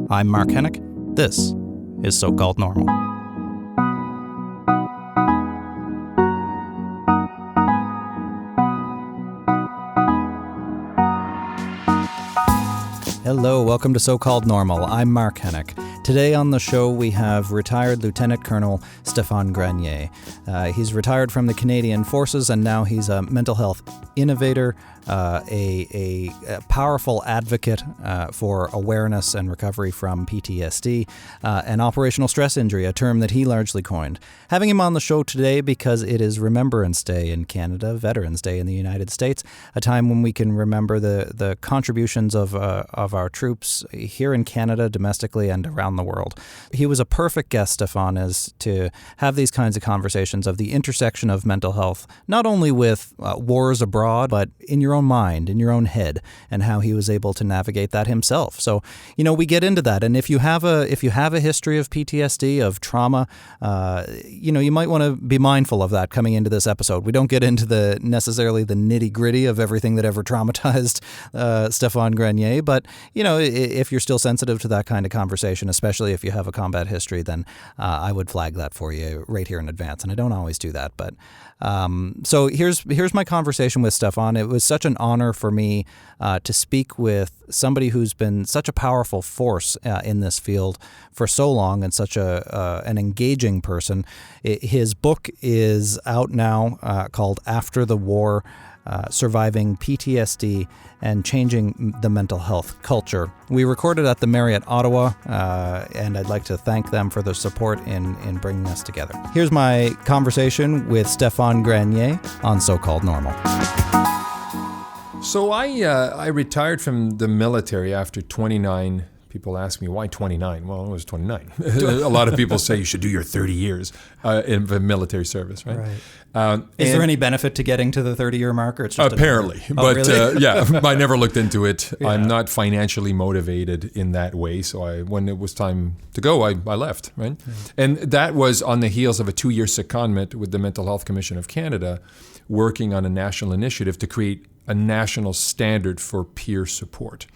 I'm Mark Hennick. This is So-Called Normal. Hello, welcome to So-Called Normal. I'm Mark Hennick. Today on the show we have retired Lieutenant-Colonel Stéphane Grenier. He's retired from the Canadian Forces and now he's a mental health innovator, a powerful advocate for awareness and recovery from PTSD and operational stress injury, a term that he largely coined. Having him on the show today because it is Remembrance Day in Canada, Veterans Day in the United States, a time when we can remember the contributions of our troops here in Canada, domestically, and around the world. He was a perfect guest, Stéphane, is to have these kinds of conversations of the intersection of mental health, not only with wars abroad, but in your own mind, in your own head, and how he was able to navigate that himself. So, we get into that. And if you have a history of PTSD, of trauma, you might want to be mindful of that coming into this episode. We don't get into necessarily the nitty-gritty of everything that ever traumatized Stéphane Grenier, but if you're still sensitive to that kind of conversation, especially if you have a combat history, then I would flag that for you right here in advance. And I don't always do that, but so here's my conversation with Stéphane. It was such an honor for me to speak with somebody who's been such a powerful force in this field for so long and such an engaging person. His book is out now called After the War, Surviving PTSD and Changing the Mental Health Culture. We recorded at the Marriott Ottawa, and I'd like to thank them for their support in bringing us together. Here's my conversation with Stéphane Grenier on So-Called Normal. So I retired from the military after 29. People ask me, why 29? Well, I was 29. A lot of people say you should do your 30 years in the military service, right? Is there any benefit to getting to the 30-year mark? Or it's just apparently, but really? Yeah, I never looked into it. Yeah. I'm not financially motivated in that way. So when it was time to go, I left, right? Yeah. And that was on the heels of a 2-year secondment with the Mental Health Commission of Canada, working on a national initiative to create a national standard for peer support.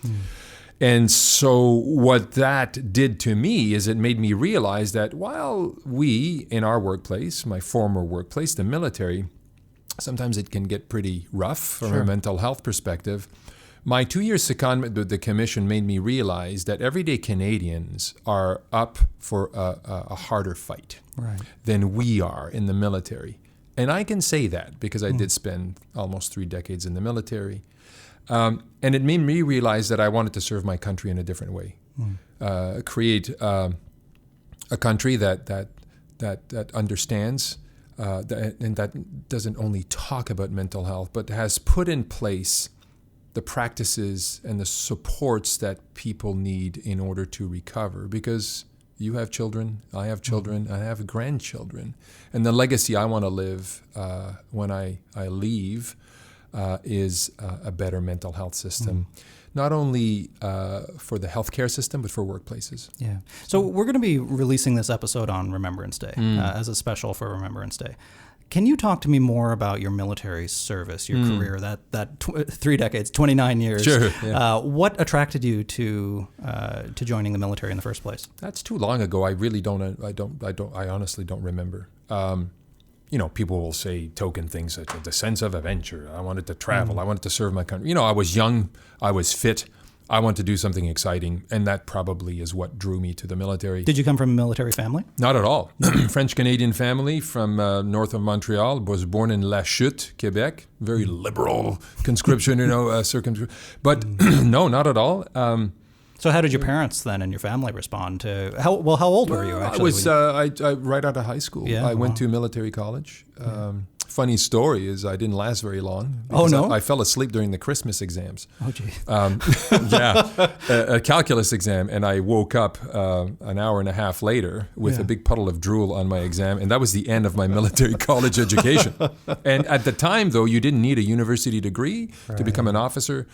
And so what that did to me is it made me realize that while we, in our workplace, my former workplace, the military, sometimes it can get pretty rough from a mental health perspective. My 2-year secondment with the commission made me realize that everyday Canadians are up for a harder fight than we are in the military. And I can say that because I did spend almost 3 decades in the military. And it made me realize that I wanted to serve my country in a different way, create a country that understands and that doesn't only talk about mental health, but has put in place the practices and the supports that people need in order to recover. Because you have children, I have children, I have grandchildren, and the legacy I want to live when I leave is a better mental health system, not only for the healthcare system, but for workplaces. Yeah. So we're going to be releasing this episode on Remembrance Day as a special for Remembrance Day. Can you talk to me more about your military service, your career, that 3 decades, 29 years? Sure. Yeah. What attracted you to joining the military in the first place? That's too long ago. I really don't. I honestly don't remember. People will say token things such as the sense of adventure. I wanted to travel. I wanted to serve my country. I was young. I was fit. I wanted to do something exciting. And that probably is what drew me to the military. Did you come from a military family? Not at all. French-Canadian family from north of Montreal. Was born in La Chute, Quebec. Very liberal conscription, circumscription. But no, not at all. So how did your parents then and your family respond to how old were you actually? I was right out of high school. Yeah, I went to military college. Funny story is I didn't last very long. Oh, no? I fell asleep during the Christmas exams. Oh, gee. A calculus exam, and I woke up an hour and a half later with a big puddle of drool on my exam, and that was the end of my military college education. And at the time, though, you didn't need a university degree to become an officer.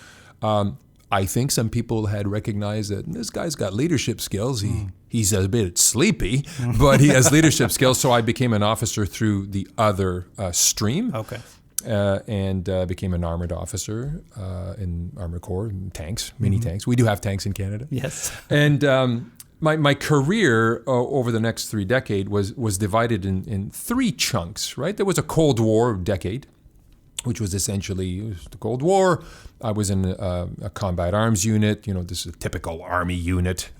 I think some people had recognized that this guy's got leadership skills. He's a bit sleepy, but he has leadership skills. So I became an officer through the other stream. Okay. and became an armored officer in Armored Corps, tanks, mini tanks. We do have tanks in Canada. Yes. And my career over the next 3 decades was divided in 3 chunks, right? There was a Cold War decade, which was essentially the Cold War. I was in a combat arms unit. This is a typical Army unit.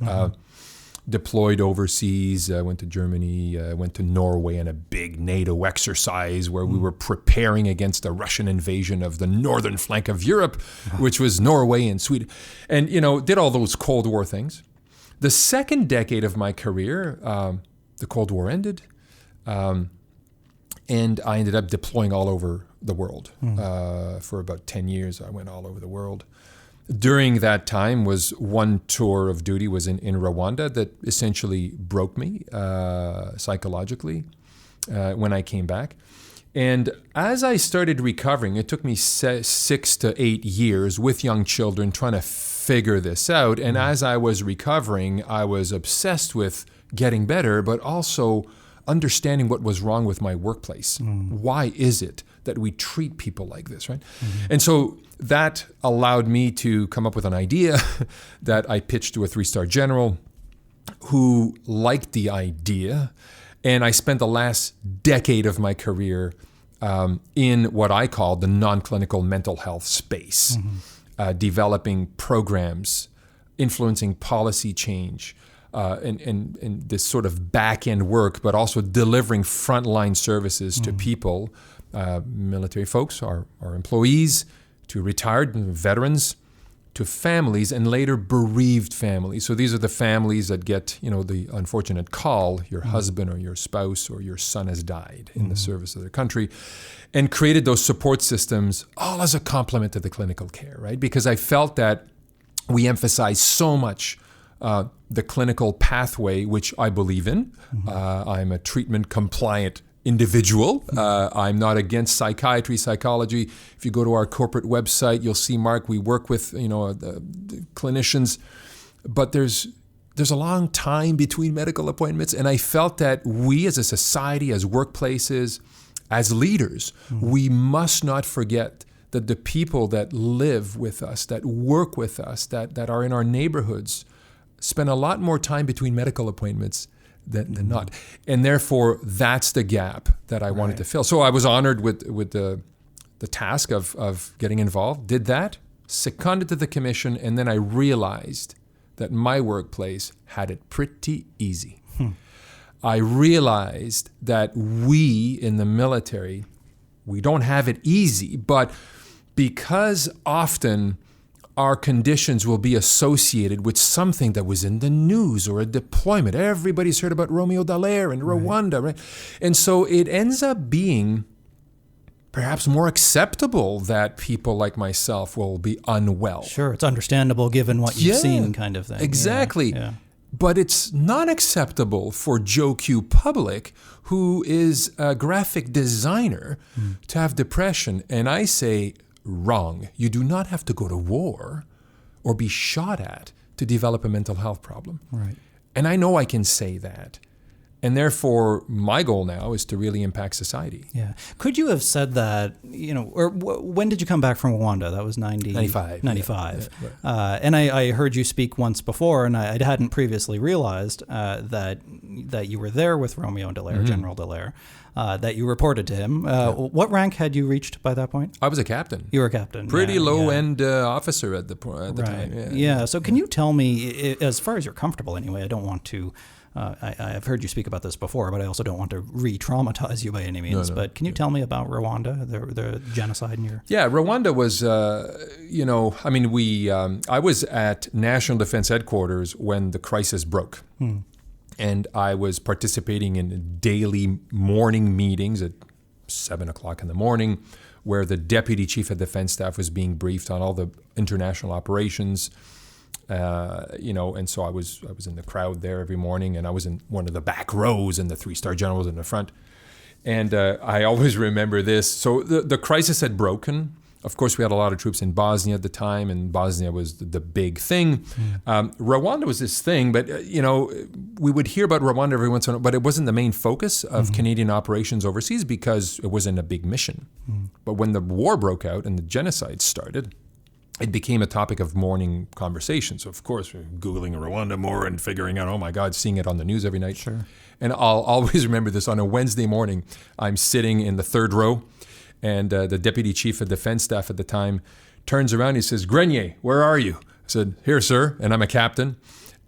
Deployed overseas, went to Germany, went to Norway in a big NATO exercise where we were preparing against the Russian invasion of the northern flank of Europe, which was Norway and Sweden. And, did all those Cold War things. The second decade of my career, the Cold War ended, and I ended up deploying all over the world. For about 10 years, I went all over the world. During that time was one tour of duty was in Rwanda that essentially broke me psychologically when I came back. And as I started recovering, it took me 6 to 8 years with young children trying to figure this out. And as I was recovering, I was obsessed with getting better, but also understanding what was wrong with my workplace. Why is it that we treat people like this, right? And so that allowed me to come up with an idea that I pitched to a 3-star general who liked the idea. And I spent the last decade of my career in what I call the non-clinical mental health space, developing programs, influencing policy change, and this sort of back-end work, but also delivering frontline services to people, military folks, our employees, to retired veterans, to families, and later bereaved families. So these are the families that get, the unfortunate call, your husband or your spouse or your son has died in the service of their country, and created those support systems all as a complement to the clinical care, right? Because I felt that we emphasize so much the clinical pathway, which I believe in. I'm a treatment compliant individual. I'm not against psychiatry, psychology. If you go to our corporate website, you'll see, Mark, we work with the clinicians, but there's a long time between medical appointments, and I felt that we as a society, as workplaces, as leaders, we must not forget that the people that live with us, that work with us, that are in our neighborhoods, spend a lot more time between medical appointments than not. And therefore, that's the gap that I wanted to fill. So I was honored with the task of getting involved, did that, seconded to the commission, and then I realized that my workplace had it pretty easy. I realized that we in the military, we don't have it easy, but because often our conditions will be associated with something that was in the news or a deployment. Everybody's heard about Romeo Dallaire and Rwanda, right? And so it ends up being perhaps more acceptable that people like myself will be unwell. Sure, it's understandable given what you've seen, kind of thing. Exactly. Yeah. But it's not acceptable for Joe Q. Public, who is a graphic designer, to have depression. And I say, wrong. You do not have to go to war or be shot at to develop a mental health problem. Right. And I know I can say that. And therefore, my goal now is to really impact society. Yeah. Could you have said that, or when did you come back from Rwanda? That was 95. 95. Yeah, right. And I heard you speak once before, and I hadn't previously realized that you were there with Romeo Dallaire, General Dallaire. That you reported to him. What rank had you reached by that point? I was a captain. You were a captain. Pretty low-end officer at the time. Yeah. So can you tell me, as far as you're comfortable anyway, I don't want to, I've heard you speak about this before, but I also don't want to re-traumatize you by any means. No. But can you tell me about Rwanda, the genocide in your... Yeah, Rwanda was, I was at National Defense Headquarters when the crisis broke. And I was participating in daily morning meetings at 7 o'clock in the morning, where the Deputy Chief of Defense Staff was being briefed on all the international operations. And so I was in the crowd there every morning, and I was in one of the back rows, and the 3-star general was in the front. And I always remember this. So the crisis had broken. Of course, we had a lot of troops in Bosnia at the time, and Bosnia was the big thing. Rwanda was this thing, but, we would hear about Rwanda every once in a while, but it wasn't the main focus of Canadian operations overseas because it wasn't a big mission. But when the war broke out and the genocide started, it became a topic of morning conversation. So, of course, we're Googling Rwanda more and figuring out, oh, my God, seeing it on the news every night. Sure. And I'll always remember this. On a Wednesday morning, I'm sitting in the third row, and the Deputy Chief of Defense Staff at the time turns around. He says, "Grenier, where are you?" I said, "Here, sir." And I'm a captain.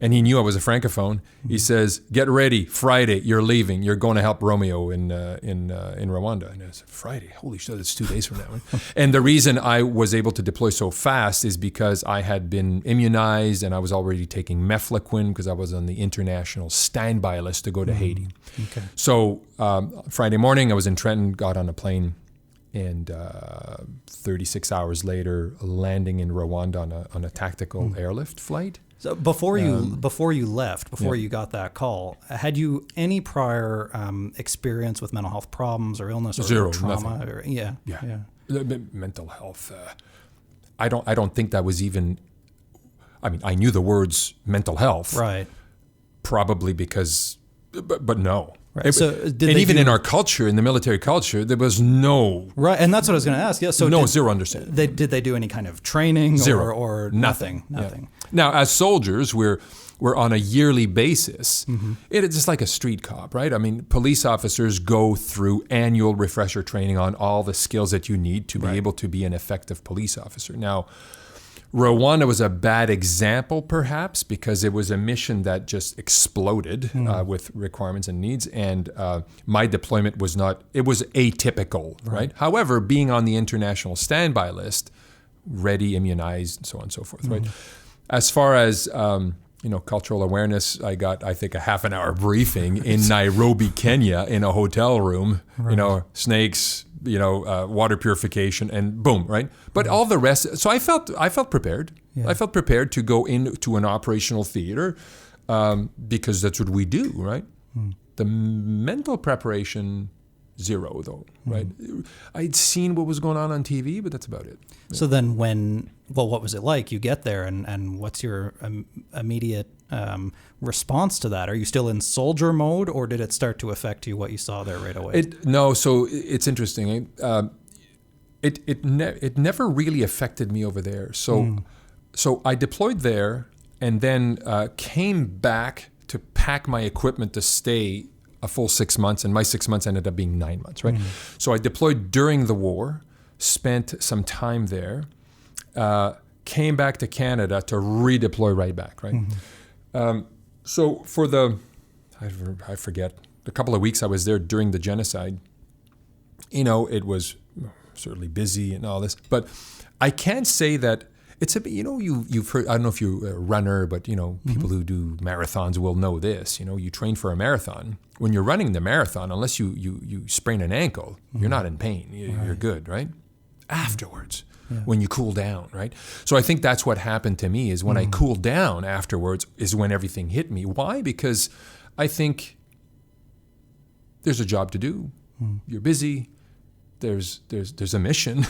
And he knew I was a francophone. He says, "Get ready, Friday, you're leaving. You're going to help Romeo in Rwanda." And I said, "Friday? Holy shit, it's 2 days from now." And the reason I was able to deploy so fast is because I had been immunized and I was already taking mefloquine because I was on the international standby list to go to Haiti. Okay. So Friday morning, I was in Trenton, got on a plane, and 36 hours later, landing in Rwanda on a tactical airlift flight. So before you left, you got that call, had you any prior experience with mental health problems or illness or Zero, trauma? nothing. Or, yeah. Mental health. I don't think that was even. I mean, I knew the words mental health, right? Probably because, but no. Right. So in our culture, in the military culture, there was no right, and that's what I was going to ask. Yeah, so zero understanding. Did they do any kind of training? Zero or nothing. Nothing. Yeah. Now, as soldiers, we're on a yearly basis. It's just like a street cop, right? I mean, police officers go through annual refresher training on all the skills that you need to be able to be an effective police officer. Now, Rwanda was a bad example, perhaps, because it was a mission that just exploded with requirements and needs, and my deployment was atypical, right? However, being on the international standby list, ready, immunized, and so on and so forth, right? As far as cultural awareness, I got, I think, a half an hour briefing in Nairobi, Kenya, in a hotel room, snakes, water purification, and boom, right? But all the rest, so I felt prepared. Yeah. I felt prepared to go into an operational theater because that's what we do, right? The mental preparation, zero, though, right? I'd seen what was going on TV, but that's about it. So then what was it like? You get there, and what's your immediate response to that? Are you still in soldier mode, or did it start to affect you, what you saw there right away? So it's interesting. It never really affected me over there. So I deployed there and then came back to pack my equipment to stay a full 6 months, and my 6 months ended up being 9 months, right? So I deployed during the war, spent some time there, came back to Canada to redeploy right back, right? So for I forget, a couple of weeks I was there during the genocide, it was certainly busy and all this, but I can't say that it's a, you've heard, I don't know if you're a runner, but, people who do marathons will know this. You train for a marathon. When you're running the marathon, unless you sprain an ankle, you're not in pain. You're good, right? Afterwards, when you cool down, right? So I think that's what happened to me is when I cooled down afterwards is when everything hit me. Why? Because I think there's a job to do. You're busy. There's a mission.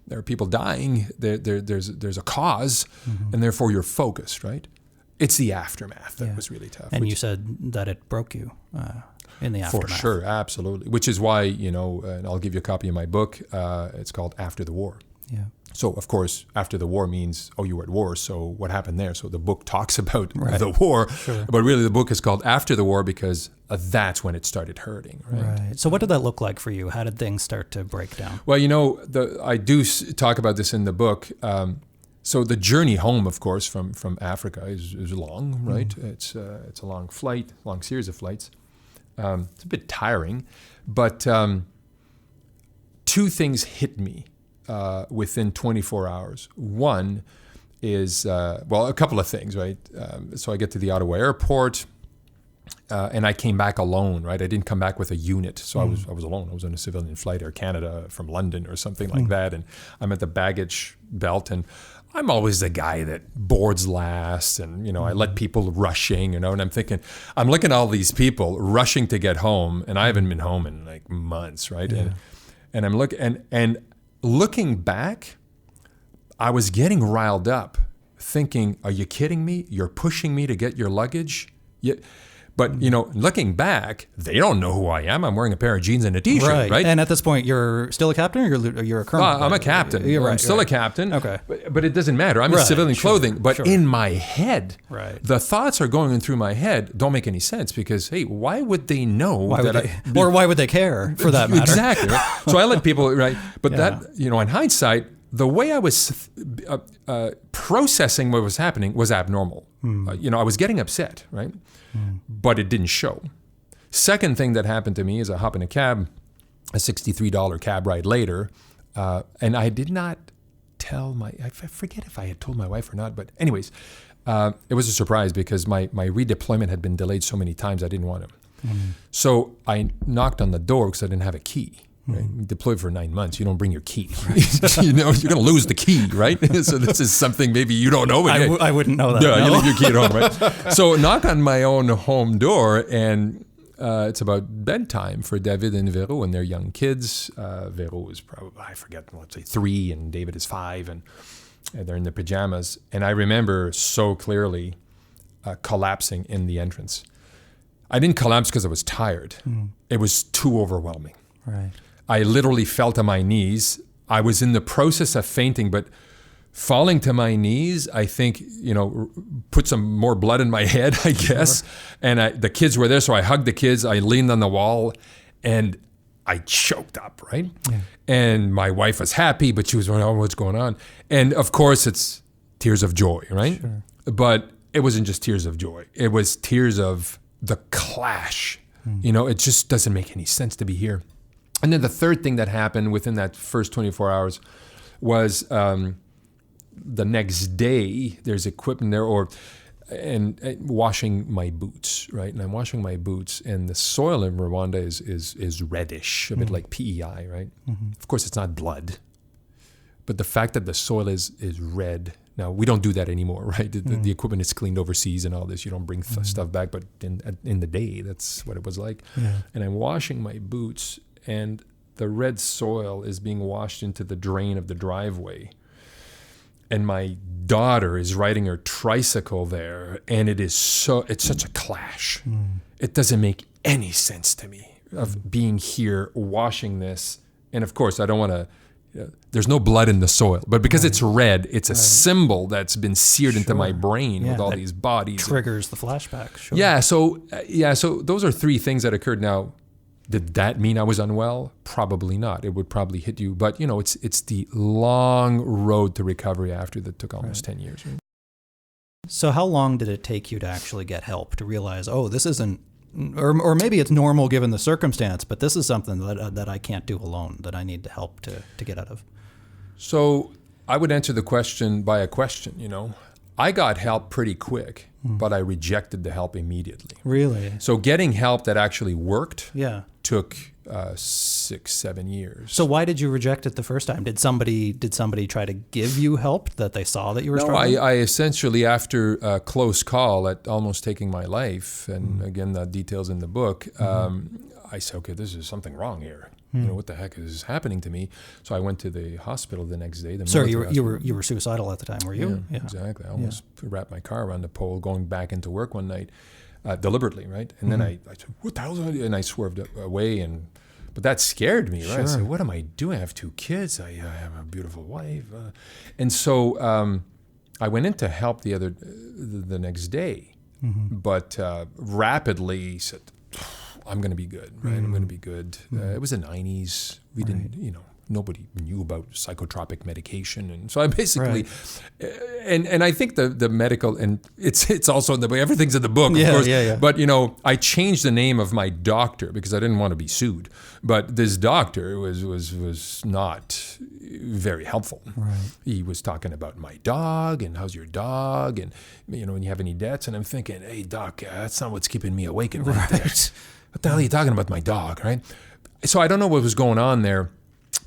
There are people dying. There's a cause, and therefore you're focused, right? It's the aftermath that was really tough. And you said that it broke you in the aftermath. For sure, absolutely. Which is why, and I'll give you a copy of my book. It's called After the War. Yeah. So, of course, after the war means, you were at war, so what happened there? So the book talks about the war, but really the book is called After the War because that's when it started hurting. Right? So what did that look like for you? How did things start to break down? Well, I do talk about this in the book. So the journey home, of course, from Africa is long, right? It's a long flight, long series of flights. It's a bit tiring, but two things hit me within 24 hours. One is, a couple of things, right? So I get to the Ottawa airport, and I came back alone, right? I didn't come back with a unit, so I was alone. I was on a civilian flight, Air Canada from London or something like that, and I'm at the baggage belt, and I'm always the guy that boards last, and I let people rushing, and I'm thinking, I'm looking at all these people rushing to get home, and I haven't been home in like months, right? Yeah. And I'm looking back, I was getting riled up, thinking, are you kidding me? You're pushing me to get your luggage? But, looking back, they don't know who I am. I'm wearing a pair of jeans and a T-shirt, right? And at this point, you're still a captain or you're a colonel? I'm a captain. I'm still a captain. Okay. But it doesn't matter. I'm in civilian clothing. But in my head, the thoughts are going through my head don't make any sense because, hey, why would they know or why would they care for that matter? Exactly. Right? So I let people, right? But that, in hindsight, the way I was processing what was happening was abnormal. I was getting upset, right? But it didn't show. Second thing that happened to me is I hop in a cab, a $63 cab ride later, and I did not tell I forget if I had told my wife or not, but anyways, it was a surprise because my redeployment had been delayed so many times I didn't want to. So I knocked on the door because I didn't have a key. Right? Deployed for 9 months, you don't bring your key. Right? You're going to lose the key, right? So this is something maybe you don't know. I wouldn't know that. Yeah, no. You leave your key at home, right? So knock on my own home door, and it's about bedtime for David and Vero and their young kids. Vero is probably, I forget, let's say 3, and David is 5, and they're in their pajamas. And I remember so clearly collapsing in the entrance. I didn't collapse because I was tired. It was too overwhelming. Right. I literally fell to my knees. I was in the process of fainting, but falling to my knees, I think, put some more blood in my head, I guess. Sure. And the kids were there, so I hugged the kids. I leaned on the wall, and I choked up, right? Yeah. And my wife was happy, but she was wondering, what's going on? And of course, it's tears of joy, right? Sure. But it wasn't just tears of joy. It was tears of the clash. It just doesn't make any sense to be here. And then the third thing that happened within that first 24 hours was the next day, there's equipment there and washing my boots, right? And I'm washing my boots, and the soil in Rwanda is reddish, a bit like PEI, right? Of course, it's not blood. But the fact that the soil is red, now we don't do that anymore, right? The equipment is cleaned overseas and all this. You don't bring stuff back, but in the day, that's what it was like. Yeah. And I'm washing my boots, and the red soil is being washed into the drain of the driveway. And my daughter is riding her tricycle there, and it's such a clash. It doesn't make any sense to me of being here washing this. And of course, I don't want to, there's no blood in the soil, but because it's red, it's a symbol that's been seared into my brain with all these bodies. Triggers the flashback. Sure. So those are 3 things that occurred. Now, did that mean I was unwell? Probably not. It would probably hit you. But, it's the long road to recovery after that took almost 10 years. Right? So how long did it take you to actually get help, to realize, this isn't, or maybe it's normal given the circumstance, but this is something that I can't do alone, that I need help to get out of? So I would answer the question by a question, I got help pretty quick, but I rejected the help immediately. Really? So getting help that actually worked took 6-7 years. So why did you reject it the first time? Did somebody try to give you help that they saw that you were struggling? No, I essentially, after a close call at almost taking my life, and again, the details in the book, I said, okay, this is something wrong here. What the heck is happening to me? So I went to the hospital the next day. So you were suicidal at the time, were you? Yeah. Exactly. I almost wrapped my car around the pole going back into work one night, deliberately, right? And then I said, what the hell is that? And I swerved away, but that scared me, right? Sure. I said, what am I doing? I have 2 kids. I have a beautiful wife. And so I went in to help the next day, but rapidly said, I'm going to be good, right? I'm going to be good. It was the 90s. We didn't, nobody knew about psychotropic medication. And so I basically, and I think the medical, and it's also in the book, everything's in the book, of course. Yeah. But, I changed the name of my doctor because I didn't want to be sued. But this doctor was not very helpful. Right. He was talking about my dog and how's your dog and, when you have any debts. And I'm thinking, hey, doc, that's not what's keeping me awake at night. What the hell are you talking about, my dog, right? So I don't know what was going on there.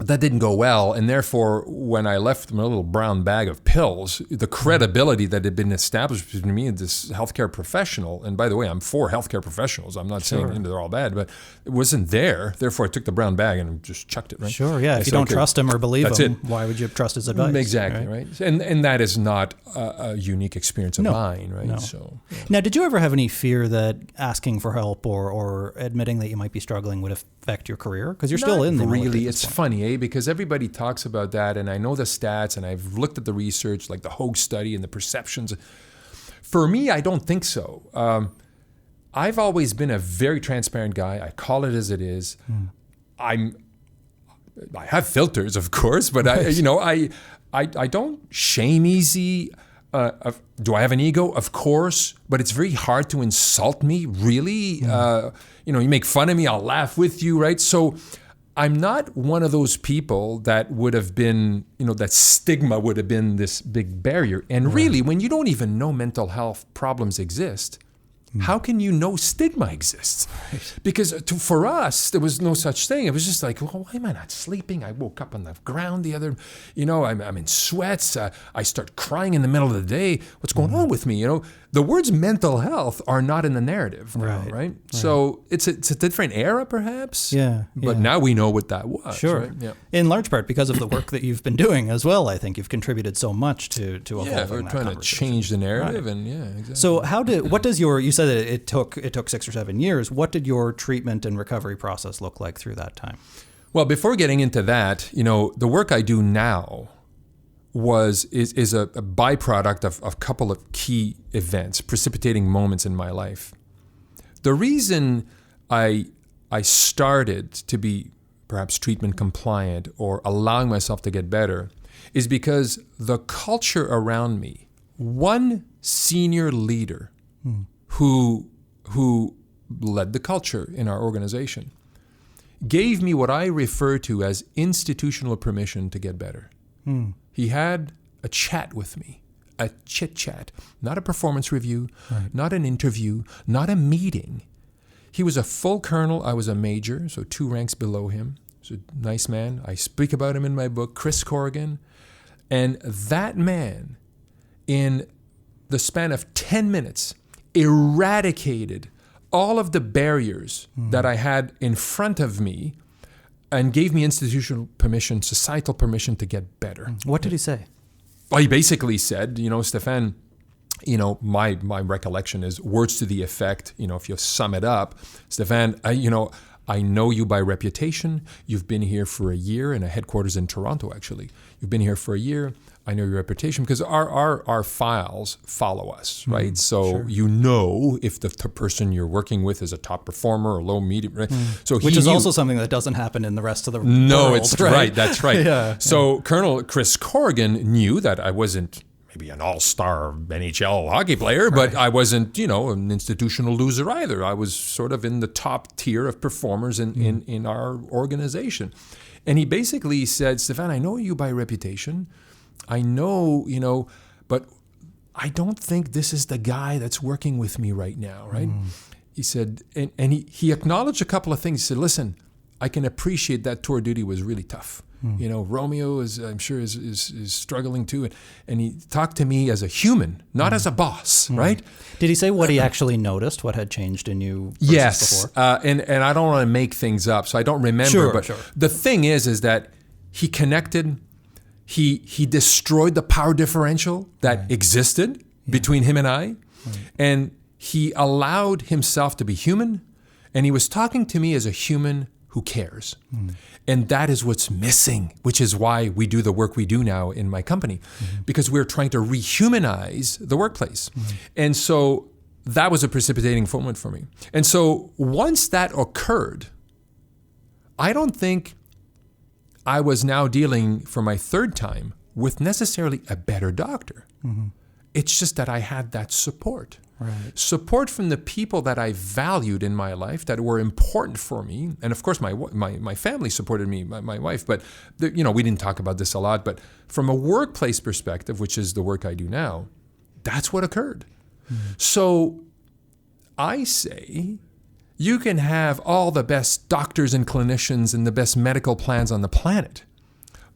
that didn't go well, and therefore, when I left my little brown bag of pills, the credibility that had been established between me and this healthcare professional, and by the way, I'm for healthcare professionals. I'm not saying they're all bad, but it wasn't there. Therefore, I took the brown bag and just chucked it. Right? Sure, yeah. If you don't trust him or believe him, why would you trust his advice? Exactly, right? And that is not a unique experience of mine, right? No. So, yeah. Now, did you ever have any fear that asking for help or admitting that you might be struggling would affect your career? Because you're still in the military. Really, it's funny, because everybody talks about that, and I know the stats, and I've looked at the research, like the Hogue study and the perceptions. For me, I don't think so. I've always been a very transparent guy. I call it as it is. I have filters, of course, but I don't shame easy. Do I have an ego? Of course, but it's very hard to insult me, really. You make fun of me, I'll laugh with you, right? So I'm not one of those people that would have been, that stigma would have been this big barrier. And really, when you don't even know mental health problems exist, how can you know stigma exists? Right. Because for us, there was no such thing. It was just like, well, why am I not sleeping? I woke up on the ground the other, I'm in sweats. I start crying in the middle of the day. What's going on with me? The words mental health are not in the narrative now, right? So it's a different era, perhaps. Yeah. But now we know what that was. Sure. Right? Yeah. In large part because of the work that you've been doing as well. I think you've contributed so much to evolving that we're trying to change the narrative, and exactly. So you said that it took 6 or 7 years. What did your treatment and recovery process look like through that time? Well, before getting into that, the work I do now is a byproduct of a couple of key events, precipitating moments in my life. The reason I started to be perhaps treatment compliant or allowing myself to get better is because the culture around me, one senior leader who led the culture in our organization, gave me what I refer to as institutional permission to get better. He had a chat with me, a chit chat, not a performance review, not an interview, not a meeting. He was a full colonel. I was a major, so 2 ranks below him. He's a nice man. I speak about him in my book, Chris Corrigan. And that man, in the span of 10 minutes, eradicated all of the barriers that I had in front of me and gave me institutional permission, societal permission to get better. What did he say? Well, he basically said, Stéphane, my recollection is words to the effect, if you sum it up, Stéphane, I know you by reputation. You've been here for a year in a headquarters in Toronto, actually. You've been here for a year. I know your reputation because our files follow us, right? So if the person you're working with is a top performer or low, medium, right? So which is also something that doesn't happen in the rest of the world. No, it's right. That's right. So Colonel Chris Corrigan knew that I wasn't maybe an all-star NHL hockey player, but I wasn't, an institutional loser either. I was sort of in the top tier of performers in our organization. And he basically said, Stéphane, I know you by reputation. I know, but I don't think this is the guy that's working with me right now, right? He said, and he acknowledged a couple of things. He said, listen, I can appreciate that tour duty was really tough. Romeo I'm sure is struggling too. And he talked to me as a human, not as a boss, right? Did he say what he actually noticed, what had changed in you versus yes, before? And I don't want to make things up, so I don't remember. But the thing is that he connected. He destroyed the power differential that existed between him and I, and he allowed himself to be human, and he was talking to me as a human who cares. And that is what's missing, which is why we do the work we do now in my company, because we're trying to rehumanize the workplace. And so that was a precipitating moment for me. And so once that occurred, I don't think I was now dealing for my third time with necessarily a better doctor. It's just that I had that support. Support from the people that I valued in my life that were important for me. And of course, my family supported me, my wife. But, we didn't talk about this a lot. But from a workplace perspective, which is the work I do now, that's what occurred. So I say You can have all the best doctors and clinicians and the best medical plans on the planet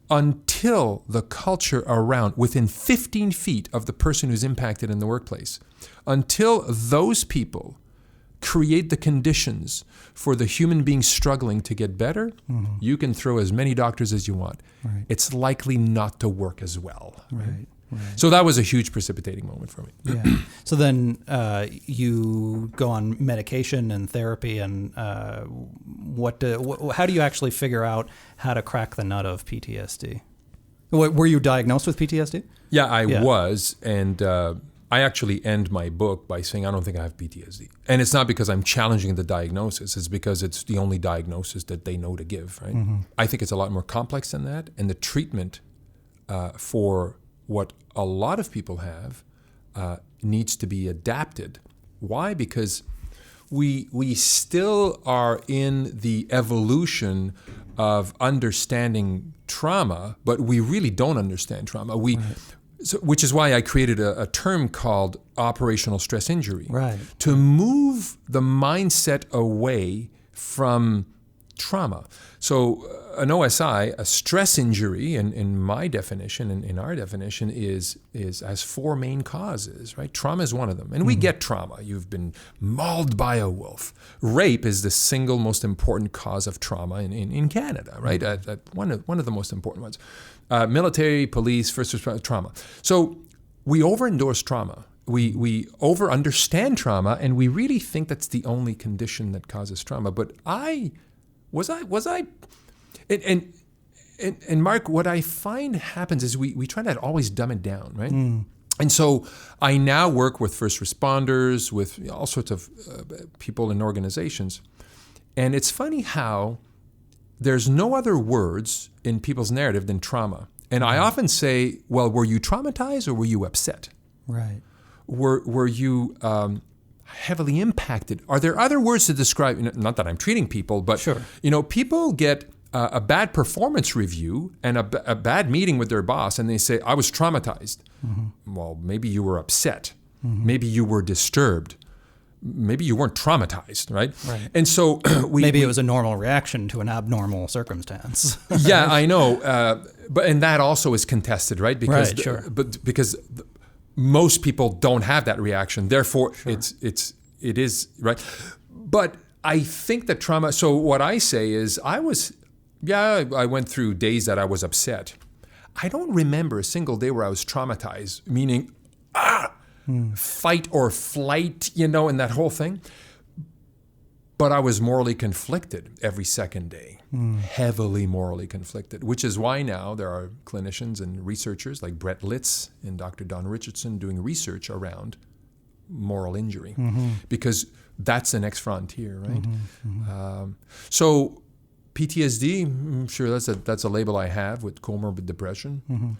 until the culture around, within 15 feet of the person who's impacted in the workplace, until those people create the conditions for the human being struggling to get better, you can throw as many doctors as you want. Right. It's likely not to work as well. Right. So that was a huge precipitating moment for me. Yeah. So then you go on medication and therapy, and how do you actually figure out how to crack the nut of PTSD? Were you diagnosed with PTSD? Yeah, I was, and I actually end my book by saying I don't think I have PTSD. And it's not because I'm challenging the diagnosis, it's because it's the only diagnosis that they know to give, right? I think it's a lot more complex than that, and the treatment for what a lot of people have needs to be adapted. Why? Because we still are in the evolution of understanding trauma, but we really don't understand trauma. Which is why I created a term called operational stress injury. Right. To move the mindset away from trauma. So an OSI, a stress injury, in my definition, in our definition, has four main causes, right? Trauma is one of them. And we get trauma. You've been mauled by a wolf. Rape is the single most important cause of trauma in Canada, right? One of the most important ones. Military, police, first responder, trauma. So we overendorse trauma. We over-understand trauma, and we really think that's the only condition that causes trauma. But and Mark, what I find happens is we try to always dumb it down, right? And so I now work with first responders, with all sorts of people and organizations. And it's funny how there's no other words in people's narrative than trauma. And I often say, well, were you traumatized or were you upset? Right. Were you heavily impacted? Are there other words to describe, not that I'm treating people, but sure. People get a bad performance review and a bad meeting with their boss, and they say, I was traumatized. Well, maybe you were upset. Maybe you were disturbed. Maybe you weren't traumatized, right? And so maybe it was a normal reaction to an abnormal circumstance. Yeah, I know. And that also is contested, right? Because right, sure. Because most people don't have that reaction. Therefore, sure. it is, right? But I think that trauma, so what I say is I went through days that I was upset. I don't remember a single day where I was traumatized, meaning, fight or flight, and that whole thing. But I was morally conflicted every second day, heavily morally conflicted, which is why now there are clinicians and researchers like Brett Litz and Dr. Don Richardson doing research around moral injury, because that's the next frontier, right? So PTSD, I'm sure that's a label I have with comorbid depression.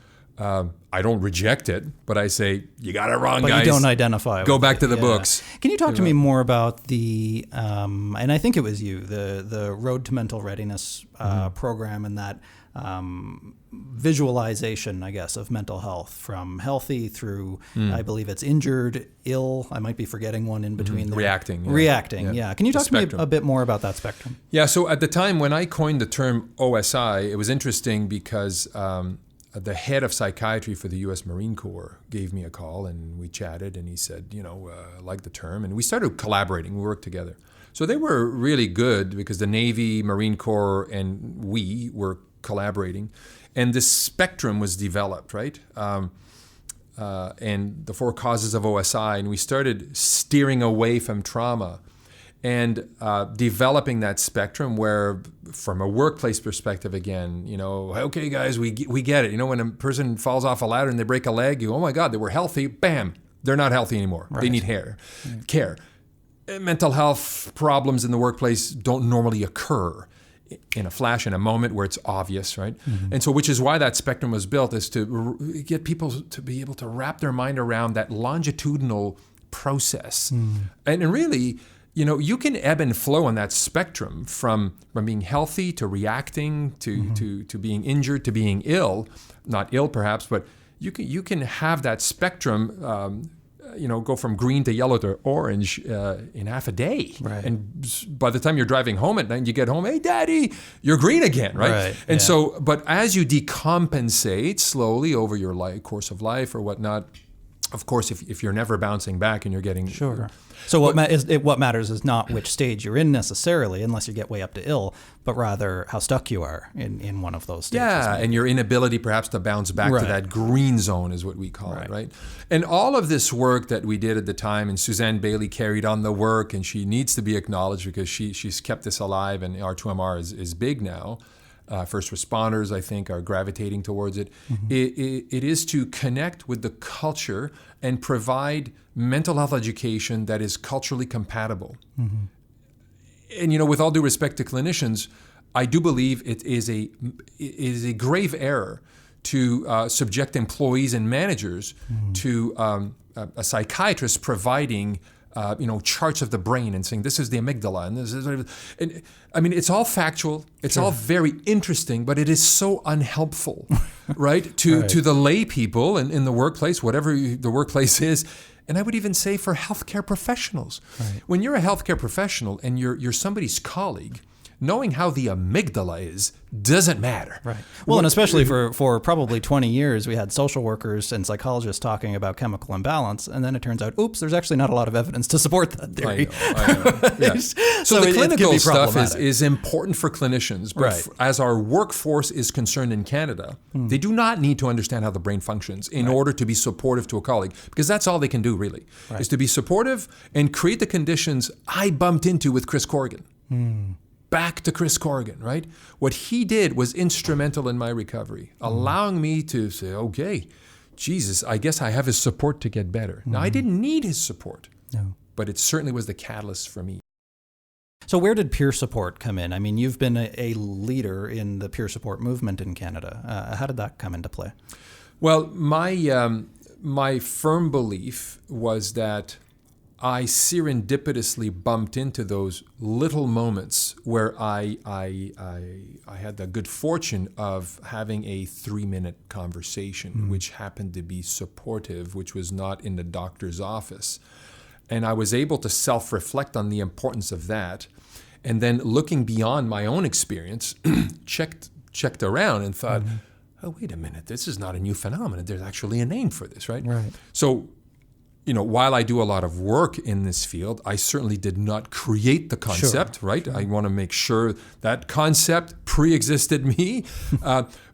I don't reject it, but I say, you got it wrong, guys. But you don't identify Go with back it. to the books. Can you talk to me more about the, and I think it was you, the Road to Mental Readiness program, and that visualization, I guess, of mental health from healthy through, I believe it's injured, ill. I might be forgetting one in between there. Reacting. Yeah. Can you talk to me a bit more about that spectrum? Yeah, so at the time when I coined the term OSI, it was interesting because the head of psychiatry for the U.S. Marine Corps gave me a call, and we chatted, and he said, I like the term. And we started collaborating. We worked together. So they were really good because the Navy, Marine Corps, and we were collaborating. And this spectrum was developed, right? And the 4 causes of OSI. And we started steering away from trauma and developing that spectrum where, from a workplace perspective, again, okay, guys, we get it. When a person falls off a ladder and they break a leg, you go, oh my God, they were healthy. Bam, they're not healthy anymore. Right. They need care. Mental health problems in the workplace don't normally occur in a flash, in a moment where it's obvious, right? And so, which is why that spectrum was built, is to get people to be able to wrap their mind around that longitudinal process. And really, you can ebb and flow on that spectrum from being healthy to reacting to being injured to being ill, not ill perhaps, but you can have that spectrum go from green to yellow to orange in half a day. Right. And by the time you're driving home at night, you get home, hey, Daddy, you're green again, right? And so, but as you decompensate slowly over your course of life or whatnot, of course, if you're never bouncing back and you're getting... Sure. So what matters is not which stage you're in necessarily, unless you get way up to ill, but rather how stuck you are in one of those stages. Yeah, and your inability perhaps to bounce back to that green zone is what we call it, right? And all of this work that we did at the time, and Suzanne Bailey carried on the work, and she needs to be acknowledged because she's kept this alive, and R2MR is big now. First responders, I think, are gravitating towards it. Mm-hmm. It is to connect with the culture and provide mental health education that is culturally compatible. Mm-hmm. And, with all due respect to clinicians, I do believe it is a grave error to subject employees and managers to a psychiatrist providing charts of the brain and saying this is the amygdala and this is, and I mean it's all factual, it's all very interesting, but it is so unhelpful, right? To the lay people in the workplace, whatever the workplace is, and I would even say for healthcare professionals. Right. When you're a healthcare professional and you're somebody's colleague, knowing how the amygdala is doesn't matter. Right. Well, and especially for probably 20 years, we had social workers and psychologists talking about chemical imbalance, and then it turns out, oops, there's actually not a lot of evidence to support that theory. I know. Yeah. So the clinical stuff is important for clinicians, but as our workforce is concerned in Canada, they do not need to understand how the brain functions in order to be supportive to a colleague, because that's all they can do really, is to be supportive and create the conditions I bumped into with Chris Corrigan. Back to Chris Corrigan, right? What he did was instrumental in my recovery, allowing me to say, okay, Jesus, I guess I have his support to get better. Now, I didn't need his support, but it certainly was the catalyst for me. So where did peer support come in? I mean, you've been a leader in the peer support movement in Canada. How did that come into play? Well, my firm belief was that I serendipitously bumped into those little moments where I had the good fortune of having a 3-minute conversation, which happened to be supportive, which was not in the doctor's office. And I was able to self-reflect on the importance of that. And then looking beyond my own experience, checked around and thought, oh, wait a minute, this is not a new phenomenon. There's actually a name for this, right? So, while I do a lot of work in this field, I certainly did not create the concept, right? I want to make sure that concept pre-existed me.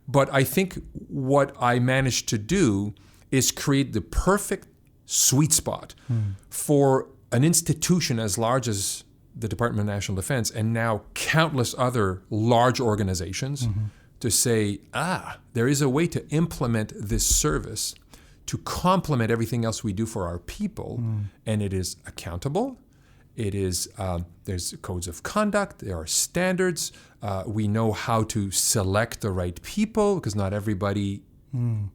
But I think what I managed to do is create the perfect sweet spot for an institution as large as the Department of National Defense and now countless other large organizations to say, there is a way to implement this service to complement everything else we do for our people, and it is accountable. It is there's codes of conduct. There are standards. We know how to select the right people because not everybody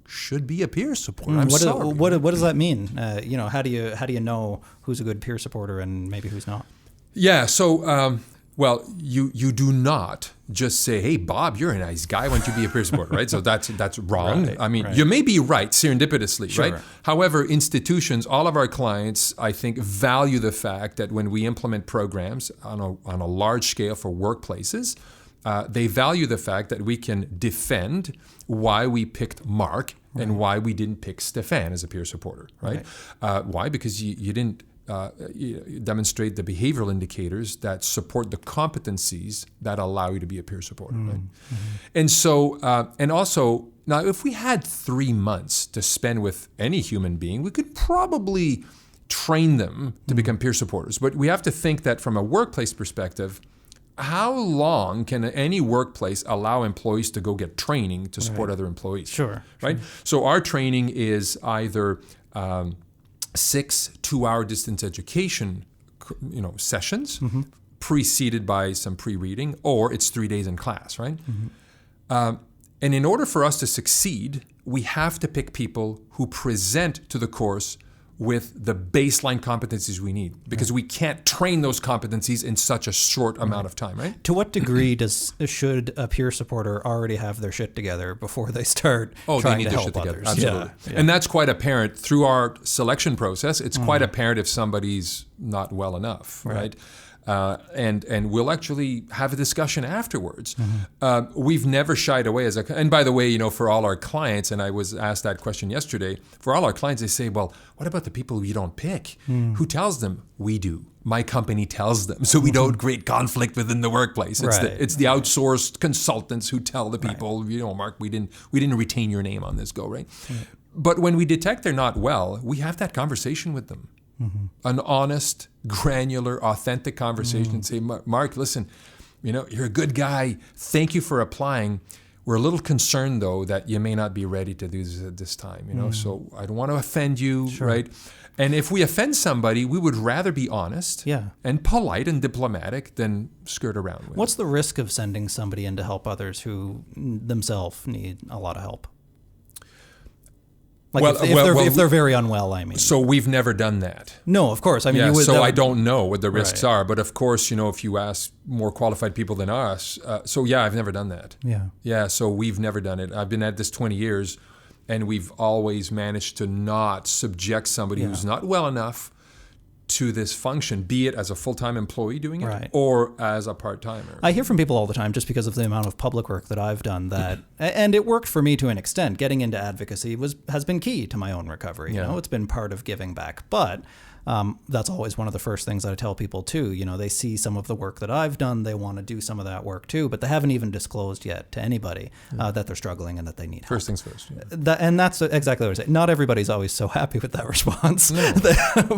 should be a peer supporter. What does that mean? How do you know who's a good peer supporter and maybe who's not? Yeah. So. Well, you do not just say, hey, Bob, you're a nice guy. Why don't you be a peer supporter, right? So that's wrong. Right, I mean, you may be right serendipitously, right? However, institutions, all of our clients, I think, value the fact that when we implement programs on a large scale for workplaces, they value the fact that we can defend why we picked Mark and why we didn't pick Stéphane as a peer supporter, right? Why? Because you didn't demonstrate the behavioral indicators that support the competencies that allow you to be a peer supporter. Right? And so, and also, now if we had 3 months to spend with any human being, we could probably train them to become peer supporters. But we have to think that from a workplace perspective, how long can any workplace allow employees to go get training to support other employees? Right? So our training is either 6 2-hour distance education, sessions, preceded by some pre-reading, or it's 3 days in class, right? And in order for us to succeed, we have to pick people who present to the course with the baseline competencies we need, because we can't train those competencies in such a short amount of time, right? To what degree should a peer supporter already have their shit together before they start trying to help others? Absolutely. Yeah. And that's quite apparent through our selection process. It's quite apparent if somebody's not well enough, right? And we'll actually have a discussion afterwards. We've never shied away and by the way, for all our clients, and I was asked that question yesterday, for all our clients, they say, well, what about the people you don't pick? Who tells them? We do. My company tells them. So we don't create conflict within the workplace. It's the outsourced consultants who tell the people, Mark, we didn't retain your name on this go, right? But when we detect they're not well, we have that conversation with them. An honest, granular, authentic conversation and say, Mark, listen, you're a good guy. Thank you for applying. We're a little concerned, though, that you may not be ready to do this at this time, so I don't want to offend you, right? And if we offend somebody, we would rather be honest and polite and diplomatic than skirt around with. What's the risk of sending somebody in to help others who themselves need a lot of help? Like if they're very unwell, I mean. So we've never done that. No, of course. I mean, I don't know what the risks are. But of course, if you ask more qualified people than us, I've never done that. Yeah, so we've never done it. I've been at this 20 years, and we've always managed to not subject somebody who's not well enough to this function, be it as a full-time employee doing it or as a part-timer. I hear from people all the time, just because of the amount of public work that I've done, that, and it worked for me to an extent, getting into advocacy has been key to my own recovery. It's been part of giving back. But that's always one of the first things that I tell people too. They see some of the work that I've done, they want to do some of that work too, but they haven't even disclosed yet to anybody that they're struggling and that they need help. First things first. And that's exactly what I say. Not everybody's always so happy with that response,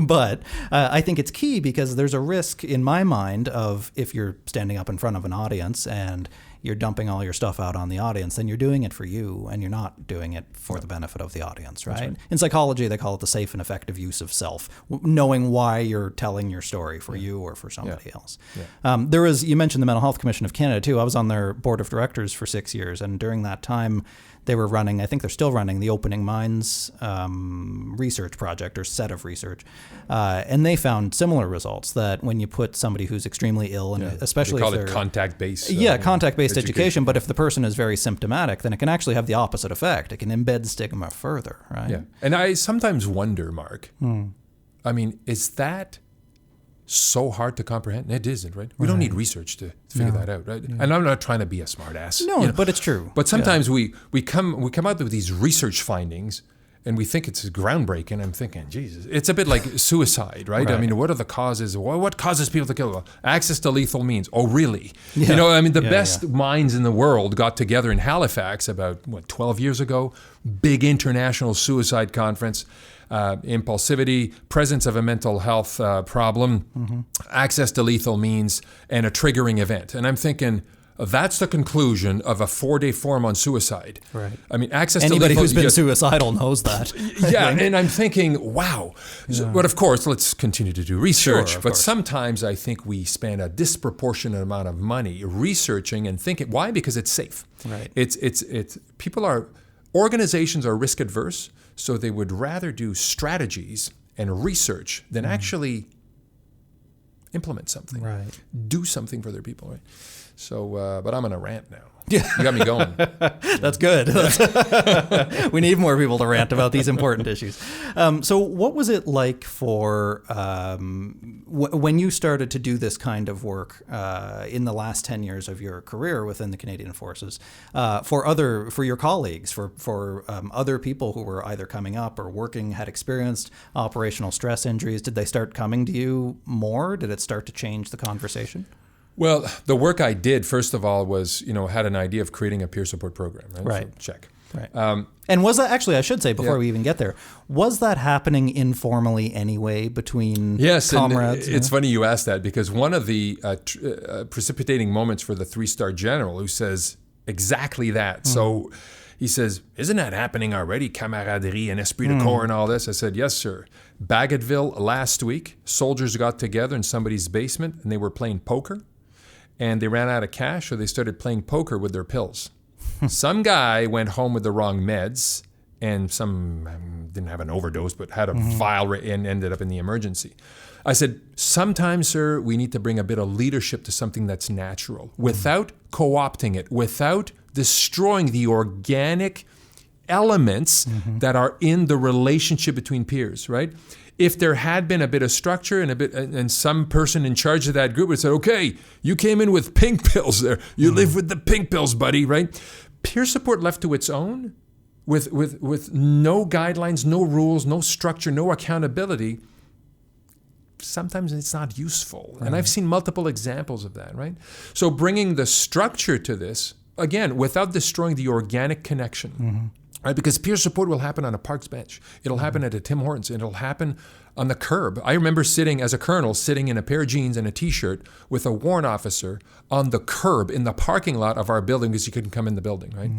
but I think it's key, because there's a risk in my mind of, if you're standing up in front of an audience and you're dumping all your stuff out on the audience, then you're doing it for you, and you're not doing it for the benefit of the audience, right? In psychology, they call it the safe and effective use of self, knowing why you're telling your story for you or for somebody else. You mentioned the Mental Health Commission of Canada too. I was on their board of directors for 6 years, and during that time, they were running, I think they're still running, the Opening Minds research project, or set of research. And they found similar results, that when you put somebody who's extremely ill, and especially they call it contact-based. Contact-based education. But if the person is very symptomatic, then it can actually have the opposite effect. It can embed stigma further, right? Yeah. And I sometimes wonder, Mark, I mean, is that so hard to comprehend? It isn't, right? We don't need research to figure that out, right? And I'm not trying to be a smart ass. No, but it's true. But sometimes we come out with these research findings, and we think it's groundbreaking. I'm thinking, Jesus, it's a bit like suicide, right? I mean, what are the causes? What causes people to kill? Well, access to lethal means. Oh, really? The best minds in the world got together in Halifax about, 12 years ago, big international suicide conference. Impulsivity, presence of a mental health problem, access to lethal means, and a triggering event. And I'm thinking, that's the conclusion of a 4-day forum on suicide. Right. I mean, access Anybody to lethal... who's been suicidal knows that. And I'm thinking, wow. But of course, let's continue to do research. But sometimes I think we spend a disproportionate amount of money researching and thinking. Why? Because it's safe. Right. Organizations are risk adverse, so they would rather do strategies and research than actually implement something, do something for their people, right? So, but I'm on a rant now. You got me going. That's good. We need more people to rant about these important issues. So what was it like for when you started to do this kind of work in the last 10 years of your career within the Canadian Forces, for your colleagues, for other people who were either coming up or working, had experienced operational stress injuries? Did they start coming to you more? Did it start to change the conversation? Well, the work I did, first of all, was, had an idea of creating a peer support program. Right. So, check. Right. And was that, actually, I should say, before we even get there, was that happening informally anyway between comrades? It's funny you asked that, because one of the precipitating moments for the 3-star general who says exactly that. So he says, isn't that happening already? Camaraderie and esprit de corps and all this. I said, yes, sir. Bagotville last week, soldiers got together in somebody's basement and they were playing poker. And they ran out of cash, so they started playing poker with their pills. Some guy went home with the wrong meds, and some didn't have an overdose, but had a vial and ended up in the emergency. I said, sometimes, sir, we need to bring a bit of leadership to something that's natural without co-opting it, without destroying the organic elements that are in the relationship between peers, right? If there had been a bit of structure and some person in charge of that group would say, okay, you came in with pink pills there. You live with the pink pills, buddy, right? Peer support left to its own with no guidelines, no rules, no structure, no accountability, sometimes it's not useful. Right. And I've seen multiple examples of that, right? So bringing the structure to this, again, without destroying the organic connection, right? Because peer support will happen on a park's bench. It'll happen at a Tim Hortons. It'll happen on the curb. I remember sitting as a colonel, sitting in a pair of jeans and a T-shirt with a warrant officer on the curb in the parking lot of our building because he couldn't come in the building, right?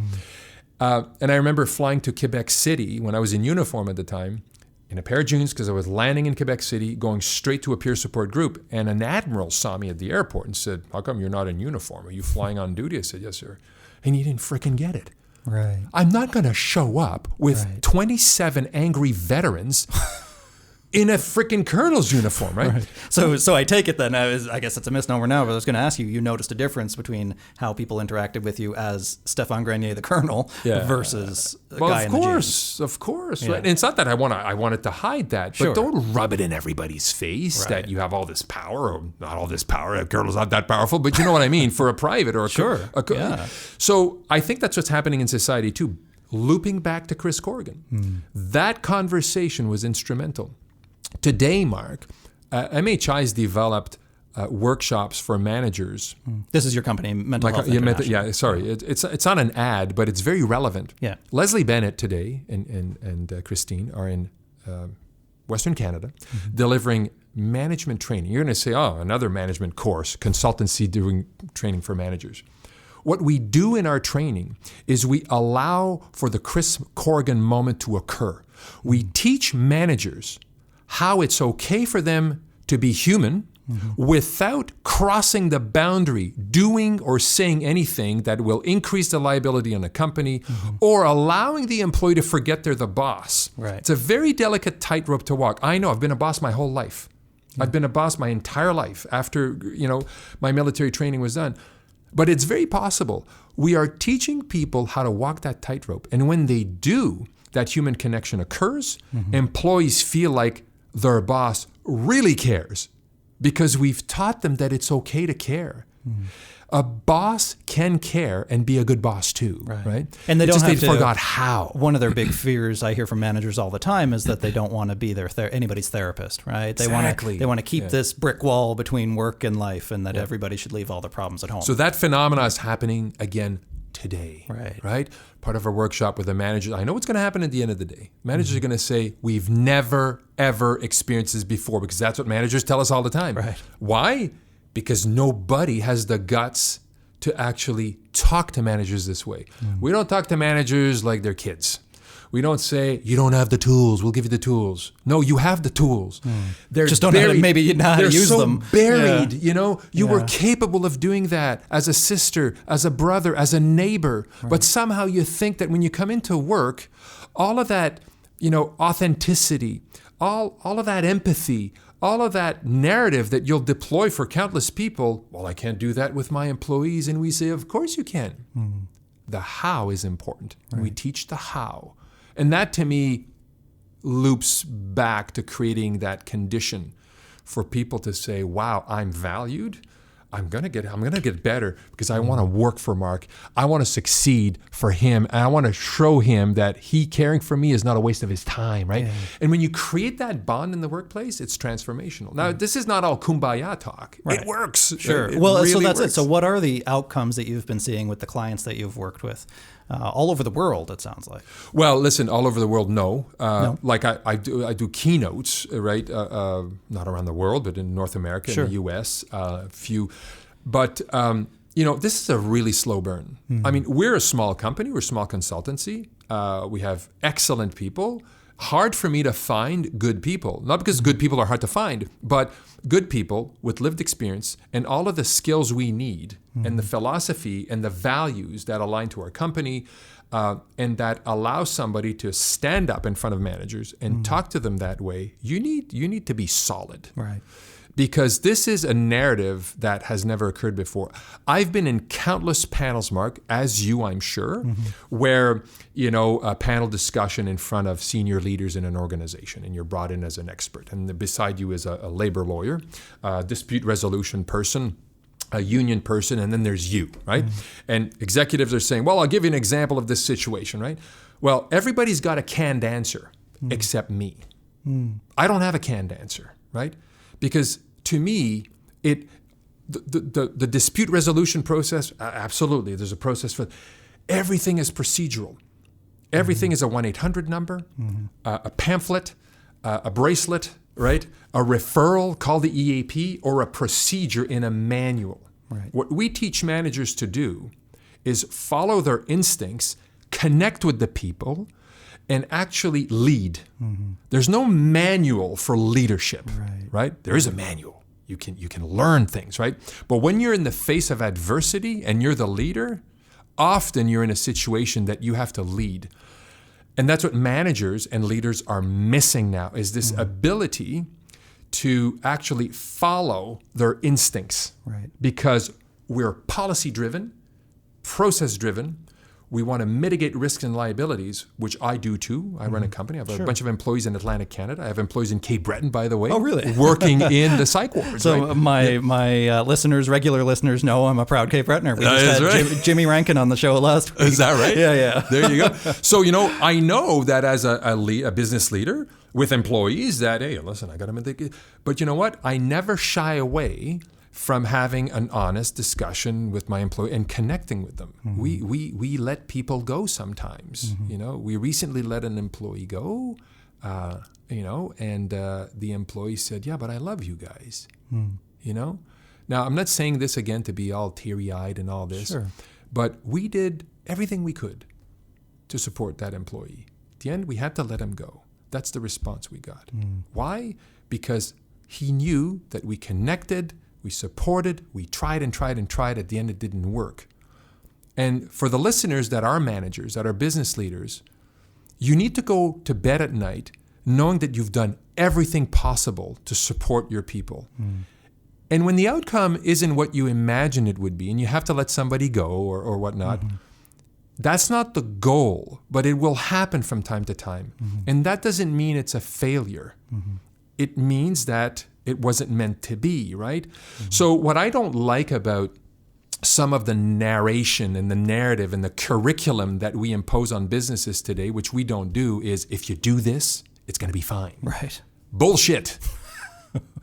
And I remember flying to Quebec City when I was in uniform at the time, in a pair of jeans because I was landing in Quebec City, going straight to a peer support group. And an admiral saw me at the airport and said, how come you're not in uniform? Are you flying on duty? I said, yes, sir. And he didn't frickin' get it. Right. I'm not going to show up with 27 angry veterans in a freaking colonel's uniform, right? So I take it then, I guess it's a misnomer now, but I was going to ask you, you noticed a difference between how people interacted with you as Stéphane Grenier, the colonel, versus a guy in the jeans. Of course. Right? And it's not that I wanted to hide that, but don't rub it in everybody's face that you have all this power, or not all this power, a colonel's not that powerful, but you know what I mean, for a private or a So I think that's what's happening in society too. Looping back to Chris Corrigan, that conversation was instrumental. Today, Mark, MHI's developed workshops for managers. This is your company, Mental Health International. Sorry. It's not an ad, but it's very relevant. Yeah. Leslie Bennett today and Christine are in Western Canada delivering management training. You're going to say, oh, another management course, consultancy doing training for managers. What we do in our training is we allow for the Chris Corrigan moment to occur. We teach managers how it's okay for them to be human without crossing the boundary, doing or saying anything that will increase the liability on a company or allowing the employee to forget they're the boss. Right. It's a very delicate tightrope to walk. I know, I've been a boss my whole life. I've been a boss my entire life after, my military training was done. But it's very possible. We are teaching people how to walk that tightrope. And when they do, that human connection occurs. Employees feel like their boss really cares because we've taught them that it's okay to care. A boss can care and be a good boss too, right? And they forgot how. One of their big fears I hear from managers all the time is that they don't want to be anybody's therapist, right? They want to keep this brick wall between work and life, and that everybody should leave all their problems at home. So that phenomena is happening again today, right? Part of our workshop with the managers, I know what's going to happen at the end of the day. Managers are going to say, we've never, ever experienced this before, because that's what managers tell us all the time. Right. Why? Because nobody has the guts to actually talk to managers this way. We don't talk to managers like they're kids. We don't say, you don't have the tools, we'll give you the tools. No, you have the tools. They're just don't know maybe you know how to use them. They're so buried, you were capable of doing that as a sister, as a brother, as a neighbor. But somehow you think that when you come into work, all of that, authenticity, all of that empathy, all of that narrative that you'll deploy for countless people, well, I can't do that with my employees. And we say, of course you can. The how is important. We teach the how. And that, to me, loops back to creating that condition for people to say, wow, I'm valued. I'm gonna get better because I want to work for Mark. I want to succeed for him. And I want to show him that he caring for me is not a waste of his time, right? Yeah. And when you create that bond in the workplace, it's transformational. Now, this is not all kumbaya talk. Right. It works. Sure. It well, really so that's works. it. So what are the outcomes that you've been seeing with the clients that you've worked with? All over the world, it sounds like. Well, listen, all over the world, no. Like I do keynotes, right? Not around the world, but in North America, in the U.S., few. But, this is a really slow burn. I mean, we're a small company. We're a small consultancy. We have excellent people. Hard for me to find good people. Not because good people are hard to find, but good people with lived experience and all of the skills we need and the philosophy and the values that align to our company. and that allows somebody to stand up in front of managers and talk to them that way, you need to be solid. Right. Because this is a narrative that has never occurred before. I've been in countless panels, Mark, as you, I'm sure, where, a panel discussion in front of senior leaders in an organization, and you're brought in as an expert. And beside you is a labor lawyer, a dispute resolution person, a union person, and then there's you, right? And executives are saying, well, I'll give you an example of this situation, right? Well, everybody's got a canned answer except me. I don't have a canned answer, right? Because to me, the dispute resolution process, absolutely, there's a process for everything is procedural. Everything is a 1-800 number, a pamphlet, a bracelet, right? A referral, call the EAP, or a procedure in a manual. Right. What we teach managers to do is follow their instincts, connect with the people, and actually lead. There's no manual for leadership, right? There is a manual. You can learn things, right? But when you're in the face of adversity and you're the leader, often you're in a situation that you have to lead. And that's what managers and leaders are missing now, is this ability to actually follow their instincts. Right. Because we're policy-driven, process-driven. We want to mitigate risks and liabilities, which I do too. I run a company. I have a bunch of employees in Atlantic Canada. I have employees in Cape Breton, by the way. Oh, really? Working in the psych wards. So right? my listeners, regular listeners, know I'm a proud Cape Bretoner. We just had Jimmy Rankin on the show last week. Is that right? Yeah. There you go. So, I know that as a business leader with employees that, hey, listen, I got to... But you know what? I never shy away from having an honest discussion with my employee and connecting with them. We let people go sometimes. We recently let an employee go, and the employee said, yeah, but I love you guys. Now, I'm not saying this again to be all teary-eyed and all this, but we did everything we could to support that employee. At the end, we had to let him go. That's the response we got. Why? Because he knew that we connected, we supported, we tried and tried and tried. At the end, it didn't work. And for the listeners that are managers, that are business leaders, you need to go to bed at night knowing that you've done everything possible to support your people. And when the outcome isn't what you imagine it would be, and you have to let somebody go or whatnot, that's not the goal, but it will happen from time to time. And that doesn't mean it's a failure. It means that it wasn't meant to be, right? So what I don't like about some of the narration and the narrative and the curriculum that we impose on businesses today, which we don't do, is if you do this, it's going to be fine. Right. Bullshit.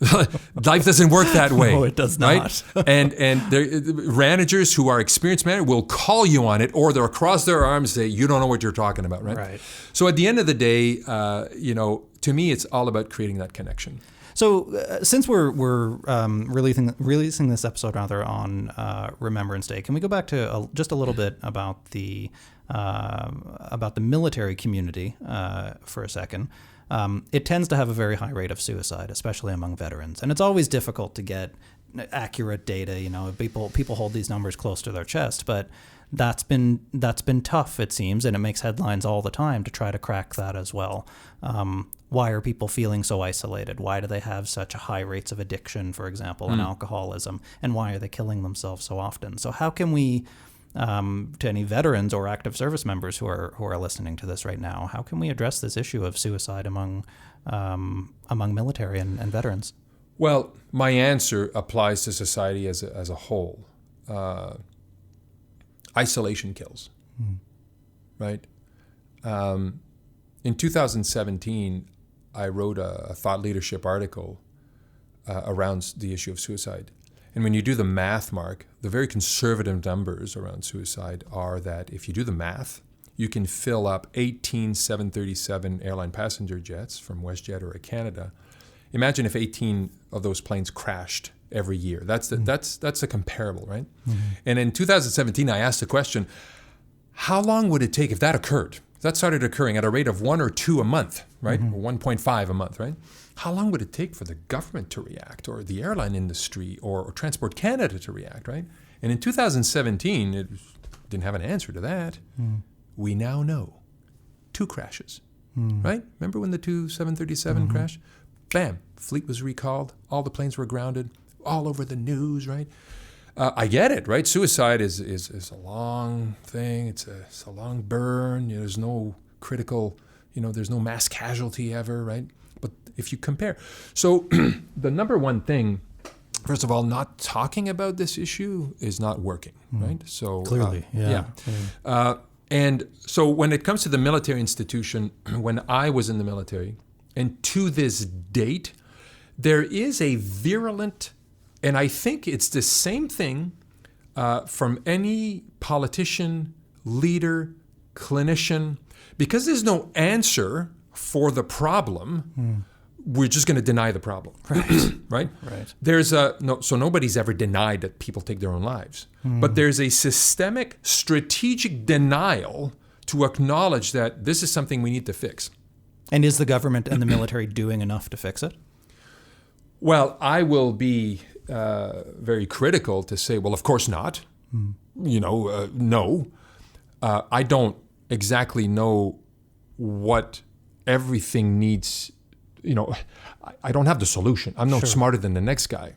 Life doesn't work that way. No, it does not. Right? And managers who are experienced managers will call you on it, or they'll cross their arms and say, you don't know what you're talking about, right? Right. So at the end of the day, to me, it's all about creating that connection. So since we're releasing this episode rather on Remembrance Day, can we go back to just a little bit about the military community for a second? It tends to have a very high rate of suicide, especially among veterans, and it's always difficult to get accurate data. People hold these numbers close to their chest, but that's been tough, it seems, and it makes headlines all the time to try to crack that as well. Why are people feeling so isolated? Why do they have such high rates of addiction, for example, and alcoholism? And why are they killing themselves so often? So how can we, to any veterans or active service members who are listening to this right now, how can we address this issue of suicide among military and veterans? Well, my answer applies to society as a whole. Isolation kills, right? In 2017, I wrote a thought leadership article around the issue of suicide. And when you do the math, Mark, the very conservative numbers around suicide are that if you do the math, you can fill up 18 737 airline passenger jets from WestJet or Air Canada. Imagine if 18 of those planes crashed every year. That's a comparable, right? And in 2017, I asked the question, how long would it take if that occurred? If that started occurring at a rate of 1 or 2 a month, right? Or 1.5 a month, right? How long would it take for the government to react, or the airline industry, or Transport Canada to react, right? And in 2017, it didn't have an answer to that. we now know 2 crashes, right? Remember when the 2 737 crashed? Bam, fleet was recalled, all the planes were grounded, all over the news, right? I get it, right? Suicide is a long thing. It's a long burn. There's no critical, there's no mass casualty ever, right? But if you compare, so the number one thing, first of all, not talking about this issue is not working, right? So clearly, and so when it comes to the military institution, when I was in the military, and to this date, there is a virulent, and I think it's the same thing from any politician, leader, clinician, because there's no answer for the problem. We're just going to deny the problem, right? There's so nobody's ever denied that people take their own lives, but there's a systemic, strategic denial to acknowledge that this is something we need to fix. And is the government and the military doing enough to fix it? Well, I will be very critical to say, well, of course not. No. I don't exactly know what everything needs. I don't have the solution. I'm no smarter than the next guy.